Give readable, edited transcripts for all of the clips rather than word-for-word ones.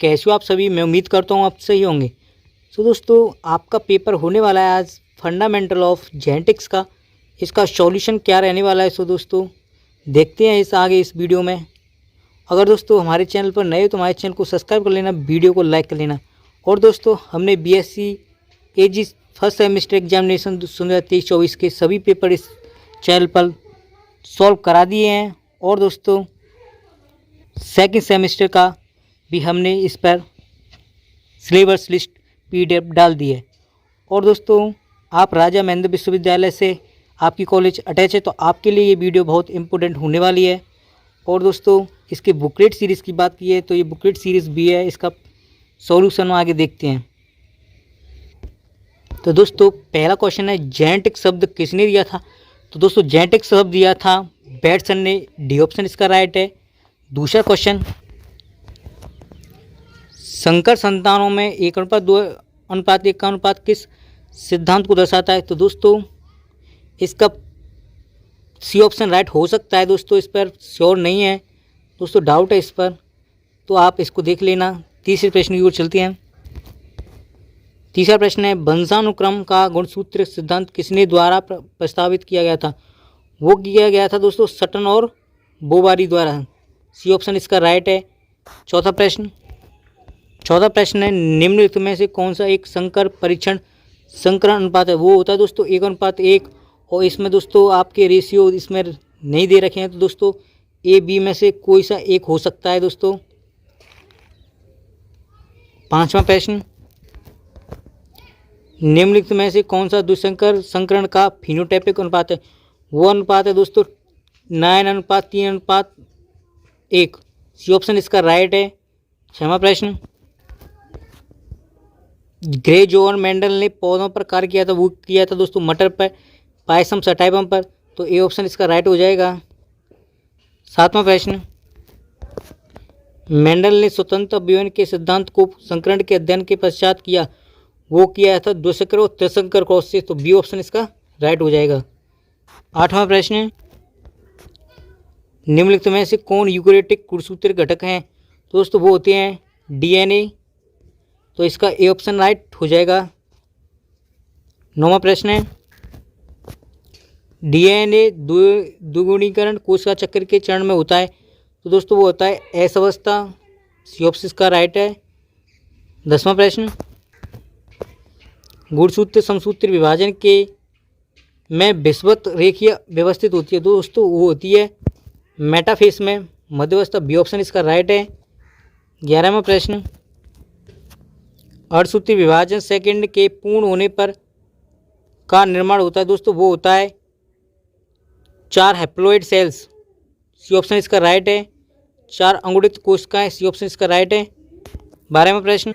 कैसे हो आप सभी। मैं उम्मीद करता हूँ आप सही होंगे। तो दोस्तों आपका पेपर होने वाला है आज फंडामेंटल ऑफ जेनेटिक्स का। इसका सॉल्यूशन क्या रहने वाला है, सो दोस्तों देखते हैं इस वीडियो में। अगर दोस्तों हमारे चैनल पर नए हो तो हमारे चैनल को सब्सक्राइब कर लेना, वीडियो को लाइक कर लेना। और दोस्तों हमने बीएससी एजी फर्स्ट सेमेस्टर एग्जामिनेशन 2023-24 के सभी पेपर इस चैनल पर सॉल्व करा दिए हैं। और दोस्तों सेकंड सेमेस्टर का भी हमने इस पर सिलेबस लिस्ट पीडीएफ डाल दी है। और दोस्तों आप राजा महेंद्र विश्वविद्यालय से आपकी कॉलेज अटैच है तो आपके लिए ये वीडियो बहुत इम्पोर्टेंट होने वाली है। और दोस्तों इसके बुकलेट सीरीज़ की बात की है तो ये बुकलेट सीरीज़ भी है, इसका सॉल्यूशन आगे देखते हैं। तो दोस्तों पहला क्वेश्चन है जेनेटिक शब्द किसने दिया था। तो दोस्तों जेनेटिक शब्द दिया था बैटसन ने, डी ऑप्शन इसका राइट है। दूसरा क्वेश्चन, संकर संतानों में 1:2:1 का अनुपात किस सिद्धांत को दर्शाता है। तो दोस्तों इसका सी ऑप्शन राइट हो सकता है। दोस्तों इस पर श्योर नहीं है, दोस्तों डाउट है इस पर, तो आप इसको देख लेना। तीसरे प्रश्न की ओर चलते हैं। तीसरा प्रश्न है वंशानुक्रम का गुणसूत्र सिद्धांत किसने द्वारा प्रस्तावित किया गया था। वो किया गया था दोस्तों सटन और बोवारी द्वारा, सी ऑप्शन इसका राइट है। चौथा प्रश्न है निम्नलिखित में से कौन सा एक संकर परीक्षण संकरण अनुपात है। वो होता है दोस्तों 1:1। और इसमें दोस्तों आपके रेशियो इसमें नहीं दे रखे हैं, तो दोस्तों ए बी में से कोई सा एक हो सकता है। दोस्तों पांचवा प्रश्न, निम्नलिखित में से कौन सा द्विसंकर संकरण का फिनोटाइपिक अनुपात है। वो अनुपात है दोस्तों 9:3:1, सी ऑप्शन इसका राइट है। छठवां प्रश्न, ग्रे जॉन मेंडल ने पौधों पर कार्य किया था, वो किया था दोस्तों मटर पर, पायसम सटाइपम पर, तो ए ऑप्शन इसका राइट हो जाएगा। सातवां प्रश्न, मेंडल ने स्वतंत्र अभिवन के सिद्धांत को संकरण के अध्ययन के पश्चात किया, वो किया था द्विसंकर और त्रिसंकर क्रॉस से, तो बी ऑप्शन इसका राइट हो जाएगा। आठवां प्रश्न, निम्नलिखित में से कौन यूकेरियोटिक गुणसूत्र घटक हैं। तो दोस्तों वो होते हैं डीएनए, तो इसका ए ऑप्शन राइट हो जाएगा। नौवां प्रश्न है डीएनए द्विगुणीकरण कोशिका चक्र के चरण में होता है। तो दोस्तों वो होता है एस अवस्था, सी ऑप्शन इसका राइट है। 10वां प्रश्न, गुणसूत्र समसूत्र विभाजन के में विषुवत रेखीय व्यवस्थित होती है। दोस्तों वो होती है मेटाफेस में, मध्यवस्था, बी ऑप्शन इसका राइट है। 11वां प्रश्न, अर्धसूत्री विभाजन सेकंड के पूर्ण होने पर का निर्माण होता है। दोस्तों वो होता है 4 हैप्लॉइड सेल्स, सी ऑप्शन इसका राइट है। 4 अंगुलित कोशिकाएं, सी ऑप्शन इसका राइट है। 12वां प्रश्न,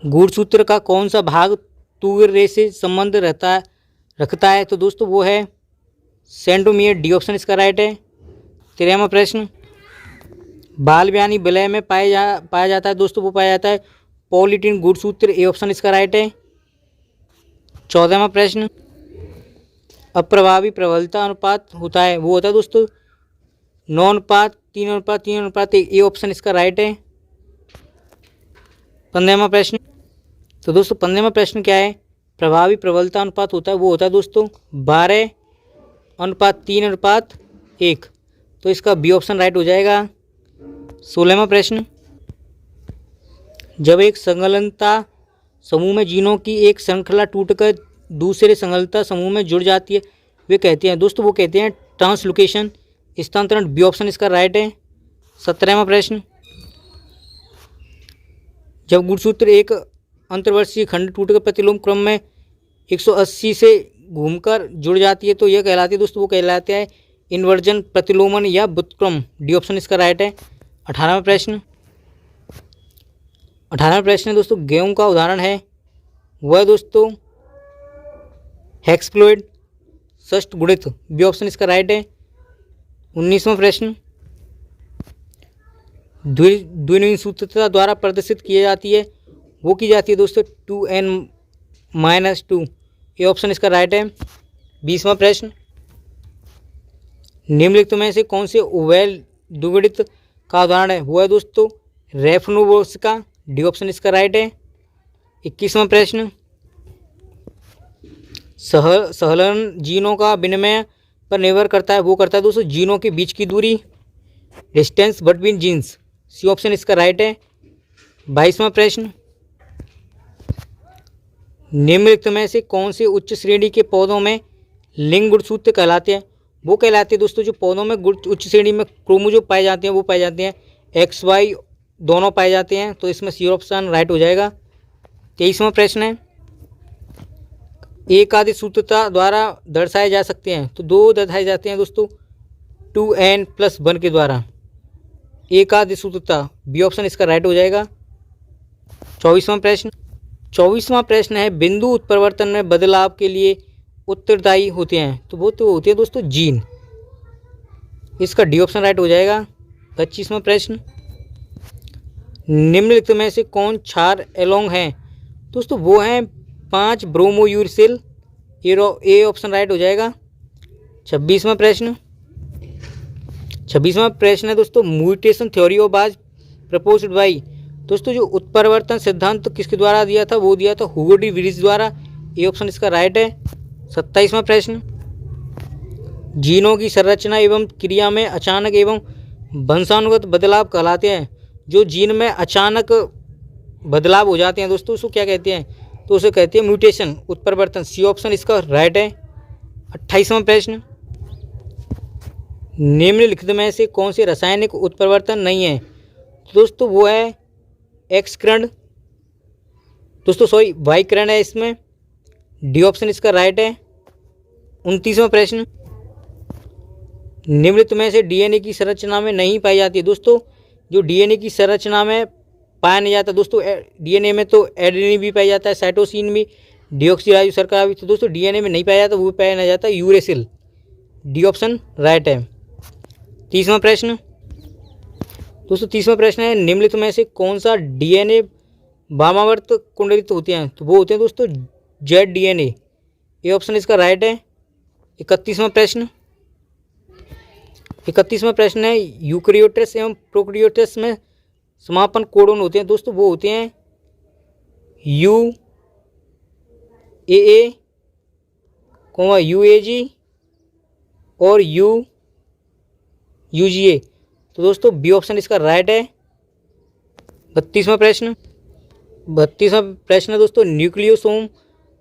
गुणसूत्र का कौन सा भाग तूर रे से संबंध रखता है। तो दोस्तों वो है सेंट्रोमियर, डी ऑप्शन इसका राइट है। 13वां प्रश्न, बाल व्यानी विलय में पाया जाता है। दोस्तों वो पाया जाता है पॉलीटीन गुणसूत्र, ए ऑप्शन इसका राइट है। 14वां प्रश्न, अप्रभावी प्रबलता अनुपात होता है, वो होता है दोस्तों 9:3:3:1, ए ऑप्शन इसका राइट है। 15वां प्रश्न, तो दोस्तों 15वां प्रश्न क्या है, प्रभावी प्रबलता अनुपात होता है, वो होता है दोस्तों 12:3:1, तो इसका बी ऑप्शन राइट हो जाएगा। 16वां प्रश्न, जब एक संलग्नता समूह में जीनों की एक श्रृंखला टूटकर दूसरे संलग्नता समूह में जुड़ जाती है, वे कहते हैं। दोस्तों वो कहते हैं ट्रांसलोकेशन, स्थानांतरण, बी ऑप्शन इसका राइट है। 17वां प्रश्न, जब गुणसूत्र एक अंतर्वर्षीय खंड टूटकर प्रतिलोम क्रम में 180 से घूमकर जुड़ जाती है तो यह कहलाती है। दोस्तों वो कहलाते हैं इन्वर्जन, प्रतिलोमन या व्युत्क्रम, डी ऑप्शन इसका राइट है। 18वां प्रश्न दोस्तों गेहूं का उदाहरण है, वह दोस्तों हेक्सप्लोइड षष्ठ गुणित, बी ऑप्शन इसका राइट है। 19वां प्रश्न, द्विनीय सूत्रता द्वारा प्रदर्शित की जाती है, वो की जाती है दोस्तों 2n-2, ये ऑप्शन इसका राइट है। 20वां प्रश्न, निम्नलिखित में से कौन से उभय द्विगुणित का उदाहरण है, वो है दोस्तों रेफनुबोस्का, डी ऑप्शन इसका राइट है। 21वां प्रश्न, सहलन जीनों का विनिमय पर निर्भर करता है, वो करता है दोस्तों जीनों के बीच की दूरी, distance between genes, C option इसका राइट है। 22वां प्रश्न, निम्नलिखित में से कौन से उच्च श्रेणी के पौधों में लिंग गुणसूत्र कहलाते हैं? वो कहलाते हैं दोस्तों जो पौधों में उच्च श्रेणी में क्रोमोजोम पाए जाते हैं, वो पाए जाते हैं एक्स वाई दोनों पाए जाते हैं, तो इसमें सी ऑप्शन राइट हो जाएगा। 23वां प्रश्न है, एक आदि सूत्रता द्वारा दर्शाए जा सकते हैं, तो दो दर्शाए जाते हैं दोस्तों 2n+1 के द्वारा, एक आदि सूत्रता, बी ऑप्शन इसका राइट हो जाएगा। 24वां प्रश्न है, बिंदु उत्परिवर्तन में बदलाव के लिए उत्तरदायी होते हैं, तो वो तो होते हैं दोस्तों जीन, इसका डी ऑप्शन राइट हो जाएगा। 25वां प्रश्न, निम्नलिखित में से कौन क्षार एलोंग है? दोस्तों वो हैं 5 ब्रोमोयूरसिल, ए ऑप्शन राइट हो जाएगा। 26वां प्रश्न है दोस्तों, mutation theory of was proposed by, दोस्तों जो उत्परिवर्तन सिद्धांत तो किसके द्वारा दिया था? वो दिया था ह्यूगो डी व्रीज द्वारा, ए ऑप्शन इसका राइट है। 27वां प्रश्न, जीनों की संरचना एवं क्रिया में अचानक एवं वंशानुगत बदलाव कहलाते हैं, जो जीन में अचानक बदलाव हो जाते हैं दोस्तों उसको क्या कहते हैं? तो उसे कहते हैं म्यूटेशन, उत्परिवर्तन, सी ऑप्शन इसका राइट है। 28वां प्रश्न, निम्नलिखित में से कौन से रासायनिक उत्परिवर्तन नहीं है? तो दोस्तों वो है एक्स किरण, दोस्तों सॉरी वाई किरण है इसमें, डी ऑप्शन इसका राइट है। 29वां प्रश्न, निम्नलिखित में से डीएनए की संरचना में नहीं पाई जाती है, दोस्तों जो डीएनए की संरचना में पाया नहीं जाता दोस्तों, डीएनए में तो एडेनिन भी पाया जाता है, साइटोसिन भी, डीऑक्सीराइबो शर्करा भी, तो दोस्तों डीएनए में नहीं पाया जाता, वो पाया नहीं जाता यूरेसिल, डी ऑप्शन राइट है। 30वां प्रश्न, दोस्तों 30वां प्रश्न है, निम्नलिखित में से कौन सा डीएनए वामावर्त कुंडलित होते हैं? तो वो होते हैं दोस्तों जेड डीएनए, ये ऑप्शन इसका राइट है। 31वां प्रश्न है, यूकैरियोट्स एवं प्रोकैरियोट्स में समापन कोडोन होते हैं, दोस्तों वो होते हैं UAA, UAG और UGA, तो दोस्तों बी ऑप्शन इसका राइट है। 32वां प्रश्न है दोस्तों, न्यूक्लियोसोम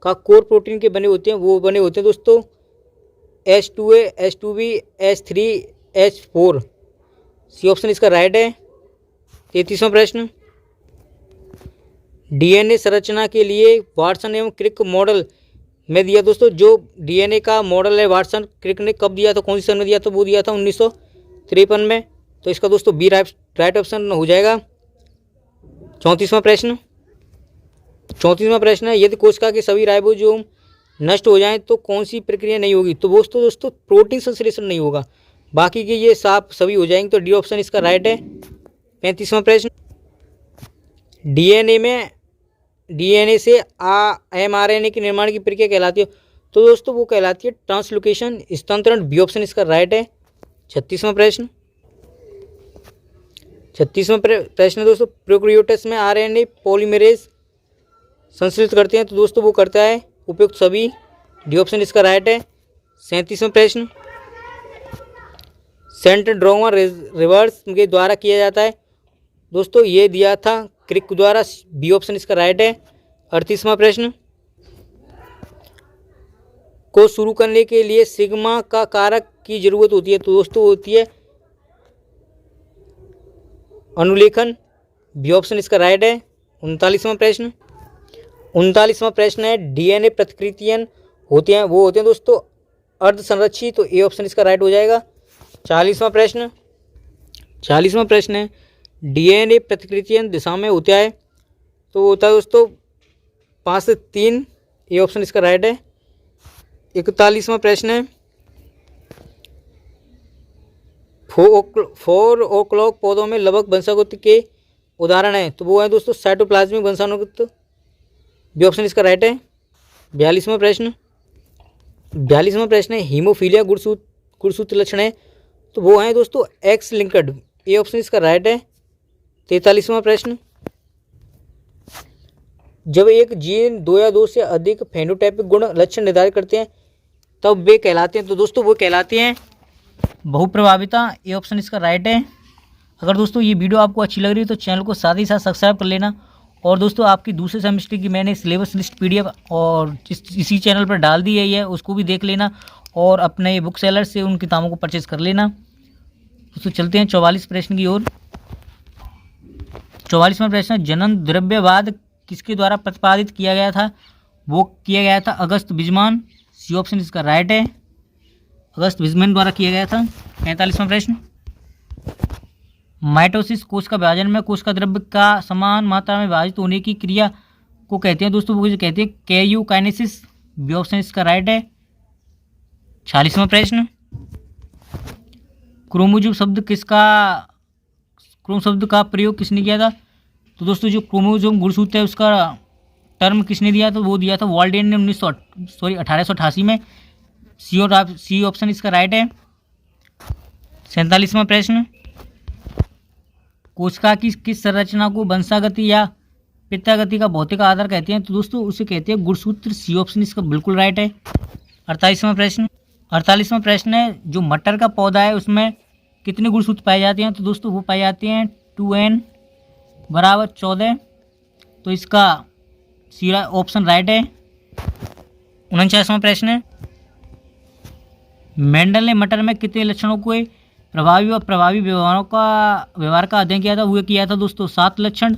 का कोर प्रोटीन के बने होते हैं, वो बने होते हैं दोस्तों H2A, H2B, H3, H4, सी ऑप्शन इसका राइट है। 33वां प्रश्न, डीएनए संरचना के लिए वाटसन एवं क्रिक मॉडल में दिया, दोस्तों जो डीएनए का मॉडल है वाटसन क्रिक ने कब दिया था, कौन सी सन में दिया था? वो दिया था 1953 में, तो इसका दोस्तों बी राइट ऑप्शन हो जाएगा। 34वां प्रश्न है, यदि कोशिका के सभी राइबोसोम नष्ट हो जाएं तो कौन सी प्रक्रिया नहीं होगी? तो दोस्तों प्रोटीन संश्लेषण नहीं होगा, बाकी के ये सभी हो जाएंगे, तो डी ऑप्शन इसका राइट है। 35वां प्रश्न, डीएनए से mRNA के निर्माण की प्रक्रिया कहलाती है, तो दोस्तों वो कहलाती है ट्रांसलोकेशन, स्थानांतरण, बी ऑप्शन इसका राइट है। 36वां प्रश्न दोस्तों, प्रोकैरियोट्स में आरएनए पॉलीमरेज संश्लेषित करते हैं, तो दोस्तों वो करता है उपयुक्त सभी, डी ऑप्शन इसका राइट है। 37वां प्रश्न, सेंट्रोड्रोमा रिवर्स के द्वारा किया जाता है, दोस्तों ये दिया था क्रिक द्वारा, बी ऑप्शन इसका राइट है। 38वां प्रश्न, को शुरू करने के लिए सिग्मा का कारक की जरूरत होती है, तो दोस्तों होती है अनुलेखन, बी ऑप्शन इसका राइट है। 39वां प्रश्न है, डीएनए प्रतिकृतियां होते हैं, वो होते हैं दोस्तों अर्ध संरक्षित, तो ए ऑप्शन इसका राइट हो जाएगा। 40वां प्रश्न है, डीएनए प्रतिकृतियां दिशा में होता है, तो होता है दोस्तों 5 से 3, ए ऑप्शन इसका राइट है। 41वां प्रश्न है, 4 ओक्लॉक पौधों में लवक वंशानुगत के उदाहरण है, तो वो है दोस्तों साइटोप्लाज्मिक वंशानुगत, बी ऑप्शन इसका राइट है। 42वां प्रश्न है, हीमोफीलिया गुणसूत्र लक्षण है, तो वो है दोस्तों एक्स लिंक्ड, ए ऑप्शन इसका राइट है। 43वां प्रश्न, जब एक जीन 2 या 2 से अधिक फेनोटाइपिक गुण लक्षण निर्धारित करते हैं तब वे कहलाते हैं, तो दोस्तों वो कहलाते हैं बहुप्रभाविता। ये ऑप्शन इसका राइट है। अगर दोस्तों ये वीडियो आपको अच्छी लग रही है तो चैनल को साथ ही साथ सब्सक्राइब कर लेना। और दोस्तों आपकी दूसरे सेमेस्टर की मैंने सिलेबस लिस्ट PDF और इसी चैनल पर डाल दी है, उसको भी देख लेना और अपने बुक सेलर से उन किताबों को परचेज कर लेना। दोस्तों चलते हैं 44 प्रश्न की ओर। 44वां प्रश्न, जनन द्रव्यवाद किसके द्वारा प्रतिपादित किया गया था? वो किया गया था अगस्त बिजमान। सी ऑप्शन इसका राइट है, अगस्त बिजमान द्वारा किया गया था। 45वां प्रश्न, माइटोसिस कोश का विभाजन में कोश का द्रव्य का समान मात्रा में विभाजित होने की क्रिया को कहते हैं दोस्तों, वो कहते हैं कैरियोकाइनेसिस। बी ऑप्शन इसका राइट है। 46वां प्रश्न, क्रोमोजोम शब्द का प्रयोग किसने किया था? तो दोस्तों जो क्रोमोजोम गुणसूत्र है उसका टर्म किसने दिया था? वो दिया था वाल्डेन ने 1888 में। सी ऑप्शन इसका राइट है। 47वां प्रश्न, कोशिका की किस संरचना को वंशागति या पित्तागति का भौतिक आधार कहते हैं? तो दोस्तों उसे कहते हैं गुणसूत्र। सी ऑप्शन इसका बिल्कुल राइट है। 48वां प्रश्न है, जो मटर का पौधा है उसमें कितने गुणसूत्र पाए जाते हैं? तो दोस्तों वो पाए जाते हैं 2n = 14। तो इसका सी ऑप्शन राइट है। 49वां प्रश्न है, मेंडल ने मटर में कितने लक्षणों को प्रभावी और प्रभावी व्यवहार का अध्ययन किया था? वो किया था दोस्तों 7 लक्षण।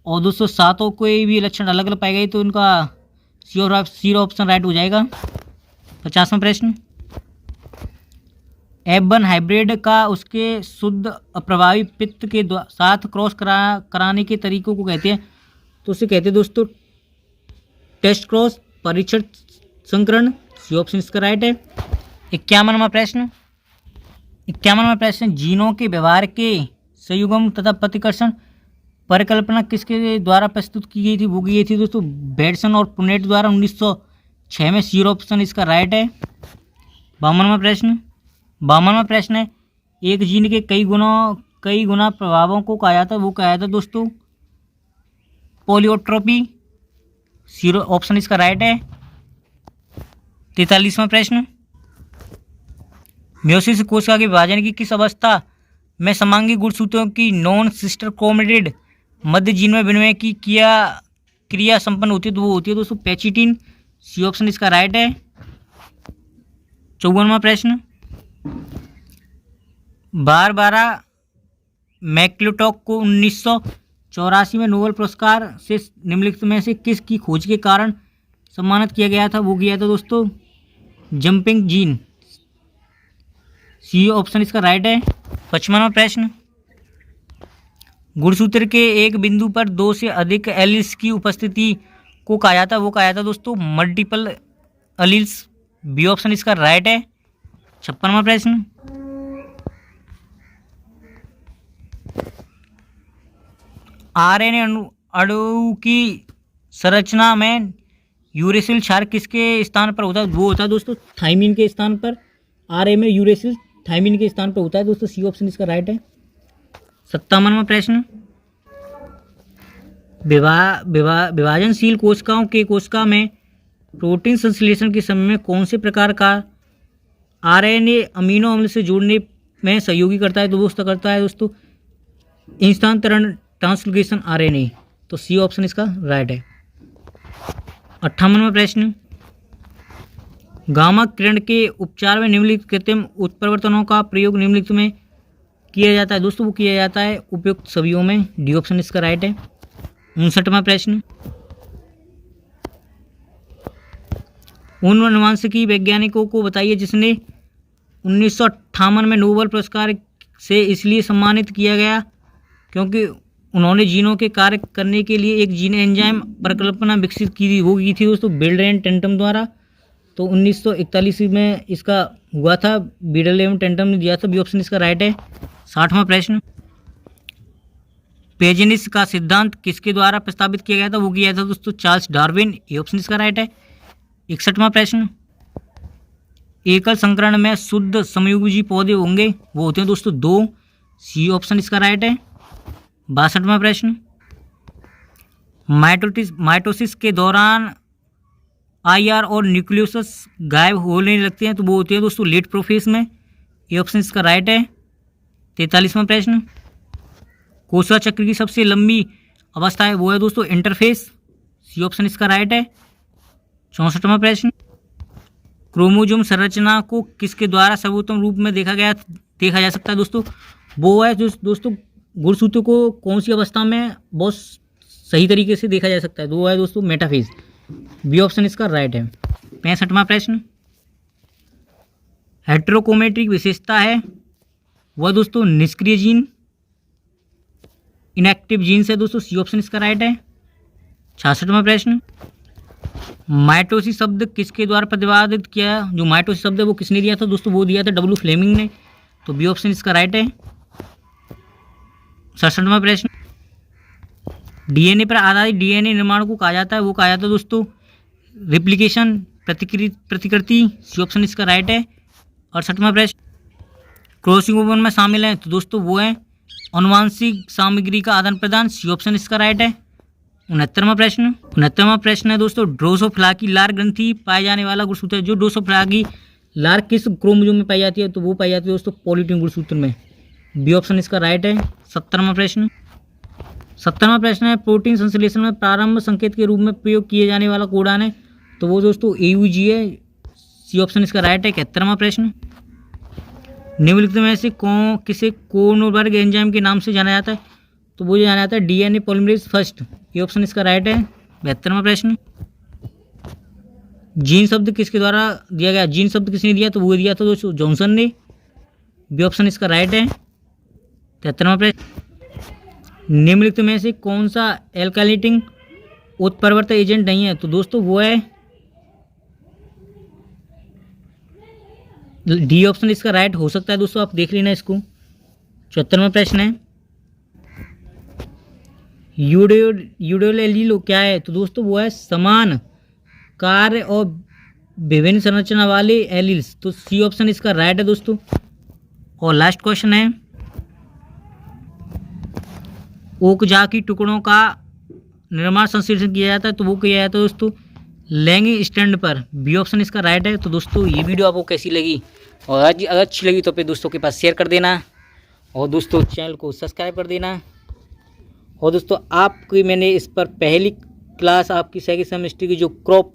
और दोस्तों 7 कोई भी लक्षण अलग अलग पाए गए तो इनका सी ऑप्शन राइट हो जाएगा। 50वां प्रश्न, F1 हाइब्रिड का उसके शुद्ध अप्रभावी पित्त के साथ क्रॉस कराने के तरीकों को कहते हैं? तो उसे कहते हैं दोस्तों टेस्ट क्रॉस, परीक्षण संकरण। सी ऑप्शन इसका राइट है। 51वां प्रश्न, जीनों के व्यवहार के संयुग्म तथा प्रतिकर्षण परिकल्पना किसके द्वारा प्रस्तुत की गई थी? वो की गई थी दोस्तों बेडसन और पुनेट द्वारा 1906 में। सी ऑप्शन इसका राइट है। 52वां प्रश्न है, एक जीन के कई गुना प्रभावों को कहा जाता है, वो कहा जाता है दोस्तों पॉलीओट्रोपी। सी ऑप्शन इसका राइट है। 43वां प्रश्न, मेयोसिस कोशिका के विभाजन की किस अवस्था में समांगी गुणसूत्रों की नॉन सिस्टर क्रोमेटिड मध्य जीन में विनिमय की क्रिया संपन्न होती है? तो वो होती है दोस्तों पैचिटिन। सी ऑप्शन इसका राइट है। 54वां प्रश्न, बारबारा मैक्लिंटॉक को 1984 में नोबेल पुरस्कार से निम्नलिखित में से किसकी खोज के कारण सम्मानित किया गया था? वो किया था दोस्तों जंपिंग जीन। सी ऑप्शन इसका राइट है। 55वां प्रश्न, गुणसूत्र के एक बिंदु पर 2 से अधिक एलील्स की उपस्थिति को कहा जाता है, वो कहा जाता है दोस्तों मल्टीपल एलील्स। बी ऑप्शन इसका राइट है। 56वां प्रश्न, आरएनए अणु की संरचना में यूरेसिल क्षार किसके स्थान पर होता है? वो होता है दोस्तों थाइमिन के स्थान पर। आरएनए यूरेसिल थाइमिन के स्थान पर होता है दोस्तों। सी ऑप्शन इसका राइट है। 57वां प्रश्न, विभाजनशील कोशिकाओं के कोशिका में प्रोटीन संश्लेषण के समय में कौन से प्रकार का आरएनए अमीनो अम्ल से जोड़ने में सहयोगी करता है? तो दोस्तों करता है दोस्तों स्थानांतरण ट्रांसलोकेशन आरएनए। तो सी ऑप्शन इसका राइट है। 58वां प्रश्न, गामा किरण के उपचार में निम्नलिखित कृत्रिम उत्परिवर्तनों का प्रयोग निम्नलिखित में किया जाता है? दोस्तों वो किया जाता है उपयुक्त छवियों में। डी ऑप्शन इसका राइट है। 59वां प्रश्न, उन अनुवांशिकी वैज्ञानिकों को बताइए जिसने 1958 में नोबेल पुरस्कार से इसलिए सम्मानित किया गया क्योंकि उन्होंने जीनों के कार्य करने के लिए एक जीन एंजाइम परिकल्पना विकसित की थी। वो की थी दोस्तों बिल्डरेन टेंटम द्वारा। तो 1941 में इसका हुआ था, बिल्डरेन टेंटम ने दिया था। बी ऑप्शन इसका राइट है। 60वां प्रश्न, पेजेनिस का सिद्धांत किसके द्वारा प्रस्तावित किया गया था? वो किया था दोस्तों चार्ल्स डार्विन। ए ऑप्शन इसका राइट है। 61वां प्रश्न, एकल संकरण में शुद्ध समयोगी पौधे होंगे, वो होते हैं दोस्तों 2। सी ऑप्शन इसका राइट है। 62वां प्रश्न, माइटोसिस के दौरान IR और न्यूक्लियोसस गायब होने लगते हैं तो वो होते हैं दोस्तों लेट प्रोफेज में। ये ऑप्शन इसका राइट है। 43वां प्रश्न, कोशिका चक्र की सबसे लंबी अवस्था है वो है दोस्तों इंटरफेस। सी ऑप्शन इसका राइट है। 64वां प्रश्न, क्रोमोसोम संरचना को किसके द्वारा सर्वोत्तम रूप में देखा जा सकता है दोस्तों, वो है दोस्तों गुणसूत्र को कौन सी अवस्था में बहुत सही तरीके से देखा जा सकता है, तो वो है दोस्तों मेटाफेज। बी ऑप्शन इसका राइट है। 65वां प्रश्न, हेट्रोक्रोमेटिक विशेषता है वह दोस्तों निष्क्रिय जीन, इनएक्टिव जीन्स है दोस्तों। सी ऑप्शन इसका राइट है। 66वां प्रश्न, माइटोसिस शब्द किसके द्वारा प्रतिपादित किया, जो माइटोसिस शब्द है वो किसने दिया था दोस्तों, वो दिया था W फ्लेमिंग ने, तो बी ऑप्शन इसका राइट है। 67वां प्रश्न, DNA पर आधारित DNA निर्माण को कहा जाता है, वो कहा जाता है दोस्तों रिप्लिकेशन, प्रतिकृति। सी ऑप्शन इसका राइट है। 68वां प्रश्न, क्रॉसिंग ओवर में शामिल है तो दोस्तों वो है आनुवांशिक सामग्री का आदान प्रदान। सी ऑप्शन इसका राइट है। 69वां प्रश्न है दोस्तों, ड्रोसोफ्ला की लार ग्रंथि पाए जाने वाला गुणसूत्र है, जो ड्रोसोफ्ला की लार किस क्रोमोसोम में पाई जाती है, तो वो पाई जाती है दोस्तों पॉलीट्यून गुणसूत्र में। बी ऑप्शन इसका राइट है। 70वां प्रश्न है, प्रोटीन संश्लेषण में प्रारंभ संकेत के रूप में प्रयोग किए जाने वाला कोडान है, तो वो दोस्तों AUG है। सी ऑप्शन इसका राइट है। 71वां प्रश्न, निम्नलिखित में से किसे कोनोवर्ग एंजाइम के नाम से जाना जाता है, तो वो जाना जाता है DNA पॉलीमरेज फर्स्ट। ये ऑप्शन इसका राइट है। 72वां प्रश्न, जीन शब्द किसके द्वारा दिया गया, जीन शब्द किसने दिया, तो वो दिया था दोस्तों जॉनसन ने। बी ऑप्शन इसका राइट है। 73वां प्रश्न, निम्नलिखित में से कौन सा एल्काइलेटिंग उत्परिवर्तक एजेंट नहीं है, तो दोस्तों वो है डी ऑप्शन इसका राइट हो सकता है दोस्तों, आप देख लेना इसको। 74वां प्रश्न है, यूडियोल एलील क्या है, तो दोस्तों वो है समान कार्य और विभिन्न संरचना वाले एलील्स, तो सी ऑप्शन इसका राइट है दोस्तों। और लास्ट क्वेश्चन है, ओकजा की टुकड़ों का निर्माण संश्लेषण किया जाता है, तो वो किया जाता है दोस्तों लैंगिक स्टैंड पर। बी ऑप्शन इसका राइट है। तो दोस्तों ये वीडियो आपको कैसी लगी, और अगर अच्छी लगी तो अपने दोस्तों के पास शेयर कर देना, और दोस्तों चैनल को सब्सक्राइब कर देना। और दोस्तों आपकी मैंने इस पर पहली क्लास आपकी सेकंड सेमेस्टर की जो क्रॉप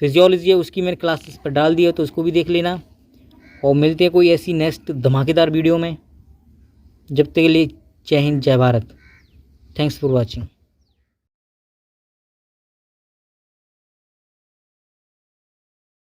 फिजियोलॉजी है उसकी मैंने क्लास इस पर डाल दी है, तो उसको भी देख लेना। और मिलते हैं कोई ऐसी नेक्स्ट धमाकेदार वीडियो में। जब तक के लिए जय हिंद, जय भारत। Thanks for watching.